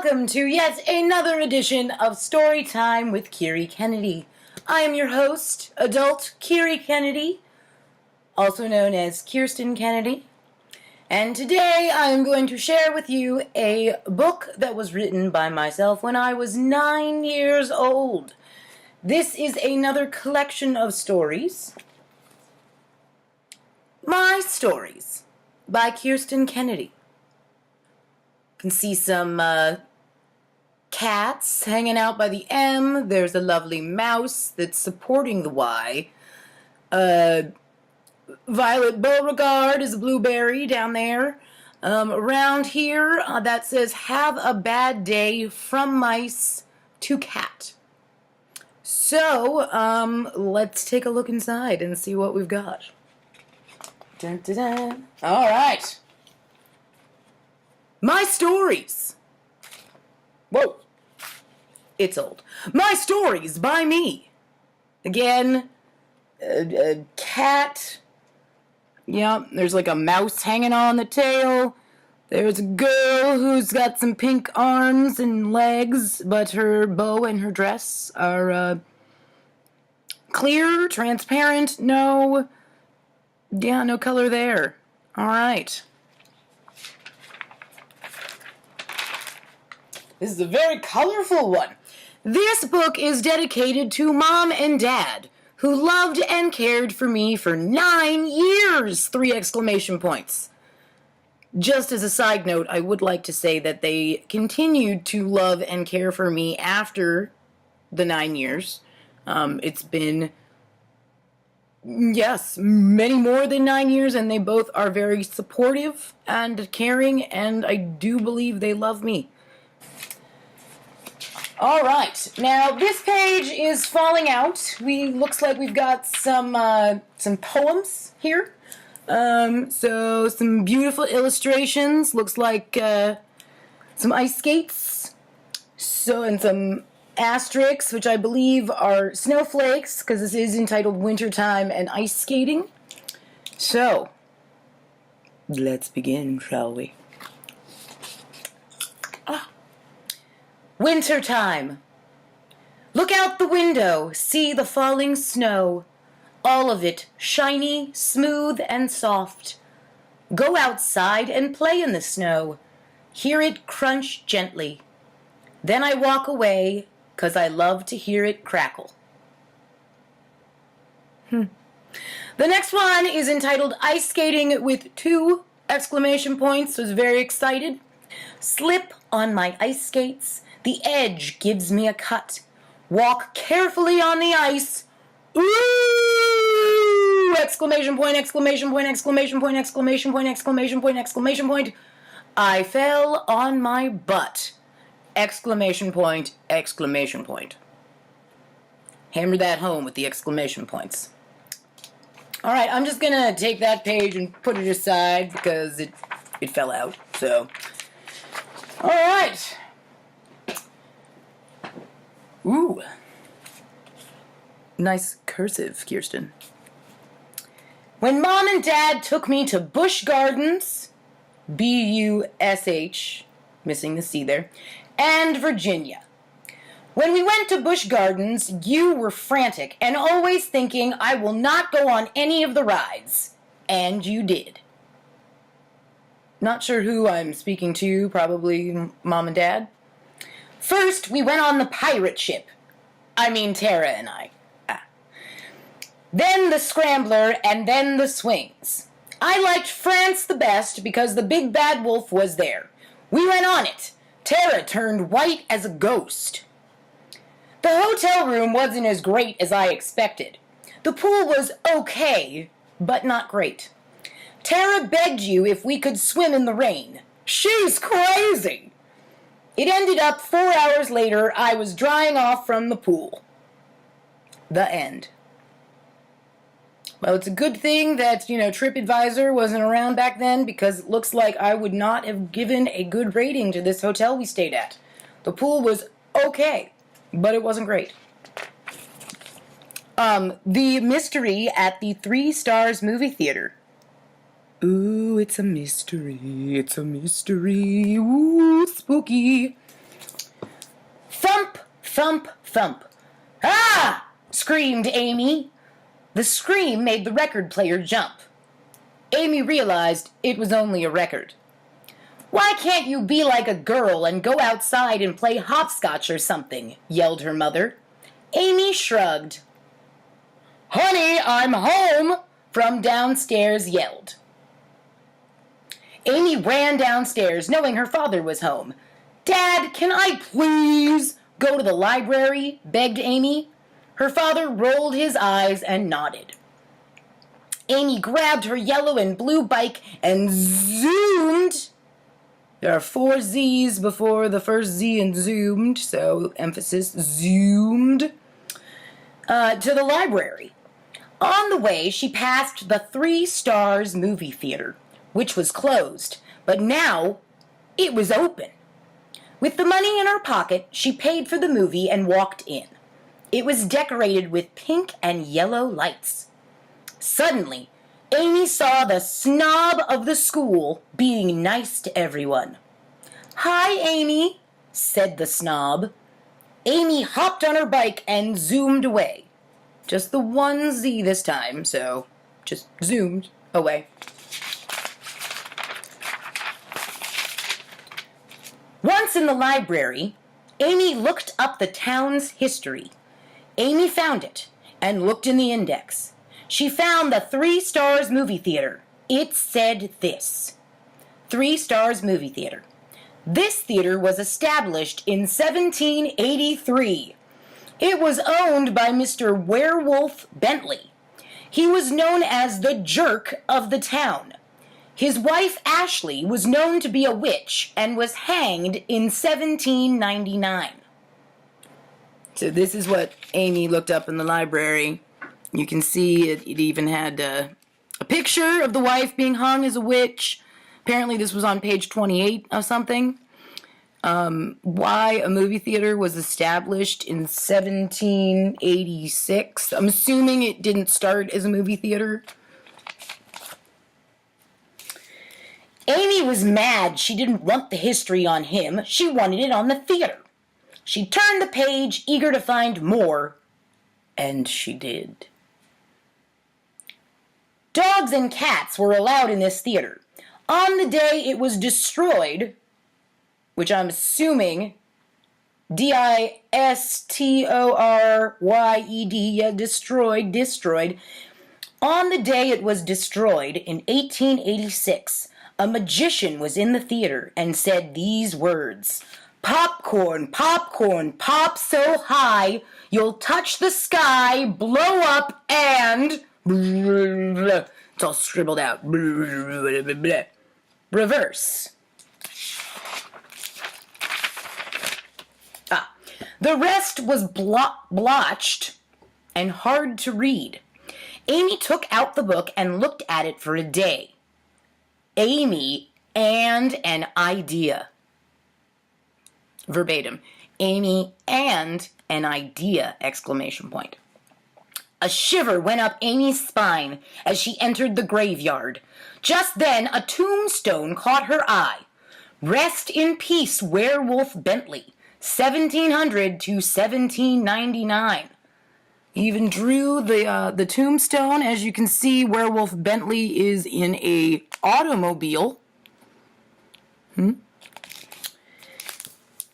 welcome to yet another edition of Storytime with Kiri Kennedy. I am your host, adult Kiri Kennedy, also known as Kirsten Kennedy. And today I am going to share with you a book that was written by myself when I was 9 years old. This is another collection of stories. My Stories by Kirsten Kennedy. You can see some cats hanging out by the M. There's a lovely mouse that's supporting the Y. Violet Beauregard is a blueberry down there. Around here, that says, "Have a bad day from mice to cat." So, let's take a look inside and see what we've got. Dun, dun, dun. All right. My Stories. Whoa. It's old. My Stories by me. Again, a cat. Yep, there's like a mouse hanging on the tail. There's a girl who's got some pink arms and legs, but her bow and her dress are clear, transparent, no color there. All right. This is a very colorful one. This book is dedicated to Mom and Dad, who loved and cared for me for 9 years! 3 exclamation points. Just as a side note, I would like to say that they continued to love and care for me after the 9 years. It's been, yes, many more than 9 years, and they both are very supportive and caring, and I do believe they love me. All right, now this page is falling out. Looks like we've got some poems here. So some beautiful illustrations. Looks like some ice skates. And some asterisks, which I believe are snowflakes, because this is entitled Wintertime and Ice Skating. So, let's begin, shall we? Wintertime. Look out the window, see the falling snow, all of it shiny, smooth, and soft. Go outside and play in the snow, hear it crunch gently. Then I walk away, 'cause I love to hear it crackle. The next one is entitled Ice Skating with 2 exclamation points, so I was very excited. Slip on my ice skates, the edge gives me a cut. Walk carefully on the ice. Ooh! Exclamation point, exclamation point, exclamation point, exclamation point, exclamation point, exclamation point. I fell on my butt. Exclamation point, exclamation point. Hammer that home with the exclamation points. All right, I'm just going to take that page and put it aside because it fell out. So, all right. Ooh. Nice cursive, Kirsten. When Mom and Dad took me to Busch Gardens, B-U-S-H, missing the C there, and Virginia. When we went to Busch Gardens, you were frantic and always thinking, I will not go on any of the rides. And you did. Not sure who I'm speaking to, probably Mom and Dad. First, we went on the pirate ship. I mean, Tara and I. Then the scrambler, and then the swings. I liked France the best because the big bad wolf was there. We went on it. Tara turned white as a ghost. The hotel room wasn't as great as I expected. The pool was okay, but not great. Tara begged you if we could swim in the rain. She's crazy! It ended up 4 hours later, I was drying off from the pool. The end. Well, it's a good thing that, TripAdvisor wasn't around back then, because it looks like I would not have given a good rating to this hotel we stayed at. The pool was okay, but it wasn't great. The mystery at the 3 Stars movie theater. Ooh, it's a mystery, it's a mystery, ooh, spooky. Thump, thump, thump. Ah! Screamed Amy. The scream made the record player jump. Amy realized it was only a record. Why can't you be like a girl and go outside and play hopscotch or something? Yelled her mother. Amy shrugged. Honey, I'm home, from downstairs yelled. Amy ran downstairs, knowing her father was home. Dad, can I please go to the library? Begged Amy. Her father rolled his eyes and nodded. Amy grabbed her yellow and blue bike and zoomed. There are 4 Z's before the first Z in zoomed, so emphasis, zoomed, to the library. On the way, she passed the 3 Stars movie theater, which was closed, but now it was open. With the money in her pocket, she paid for the movie and walked in. It was decorated with pink and yellow lights. Suddenly, Amy saw the snob of the school being nice to everyone. Hi, Amy, said the snob. Amy hopped on her bike and zoomed away. Just the 1 Z this time, so just zoomed away. Once in the library, Amy looked up the town's history. Amy found it and looked in the index. She found the 3 Stars movie theater. It said this. 3 Stars movie theater. This theater was established in 1783. It was owned by Mr. Werewolf Bentley. He was known as the jerk of the town. His wife Ashley was known to be a witch and was hanged in 1799. So this is what Amy looked up in the library. You can see it even had a picture of the wife being hung as a witch. Apparently this was on page 28 of something. Why a movie theater was established in 1786. I'm assuming it didn't start as a movie theater. Amy was mad she didn't want the history on him. She wanted it on the theater. She turned the page, eager to find more, and she did. Dogs and cats were allowed in this theater. On the day it was destroyed, which I'm assuming, D-I-S-T-O-R-Y-E-D, yeah, destroyed. On the day it was destroyed, in 1886, a magician was in the theater and said these words, "Popcorn, popcorn, pop so high, you'll touch the sky, blow up, and..." It's all scribbled out. Reverse. The rest was blotched and hard to read. Amy took out the book and looked at it for a day. Amy and an idea. Verbatim. Amy and an idea! Exclamation point. A shiver went up Amy's spine as she entered the graveyard. Just then, a tombstone caught her eye. Rest in peace, Werewolf Bentley, 1700 to 1799. Even drew the tombstone. As you can see, Werewolf Bentley is in a automobile.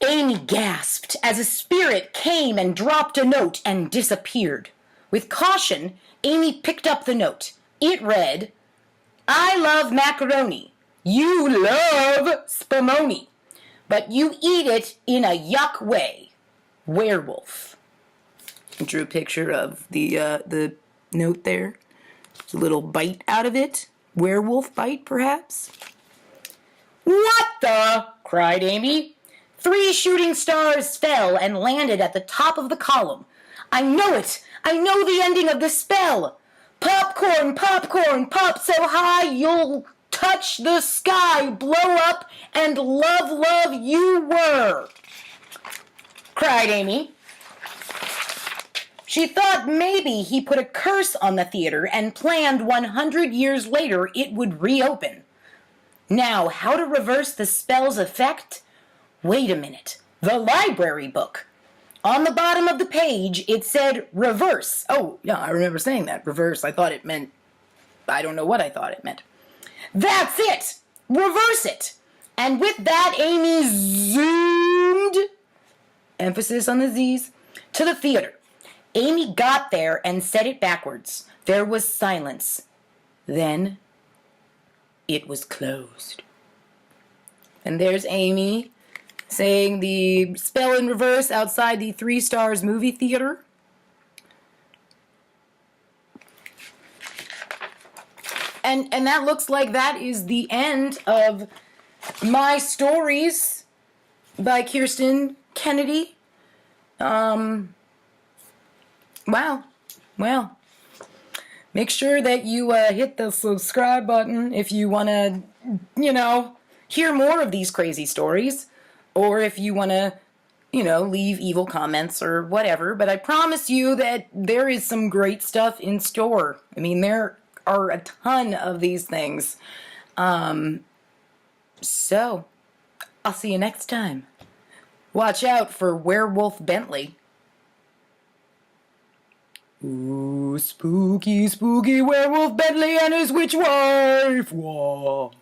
Amy gasped as a spirit came and dropped a note and disappeared. With caution, Amy picked up the note. It read, "I love macaroni. You love spumoni. But you eat it in a yuck way. Werewolf." I drew a picture of the note there. There's a little bite out of it. Werewolf bite, perhaps? "What the?" cried Amy. 3 shooting stars fell and landed at the top of the column. "I know it! I know the ending of the spell! Popcorn, popcorn, pop so high you'll touch the sky, blow up, and love, love you were!" cried Amy. She thought maybe he put a curse on the theater and planned 100 years later it would reopen. Now, how to reverse the spell's effect? Wait a minute. The library book. On the bottom of the page, it said reverse. Oh, yeah, I remember saying that. Reverse. I thought it meant, I don't know what I thought it meant. That's it! Reverse it! And with that, Amy zoomed, emphasis on the Z's, to the theater. Amy got there and said it backwards. There was silence. Then it was closed. And there's Amy saying the spell in reverse outside the 3 Stars movie theater. And that looks like that is the end of my stories by Kiri Kennedy. Wow. Well, make sure that you hit the subscribe button if you want to, hear more of these crazy stories. Or if you want to, leave evil comments or whatever. But I promise you that there is some great stuff in store. I mean, there are a ton of these things. So, I'll see you next time. Watch out for Werewolf Bentley. Ooh, spooky, spooky Werewolf Bentley and his witch wife. Whoa.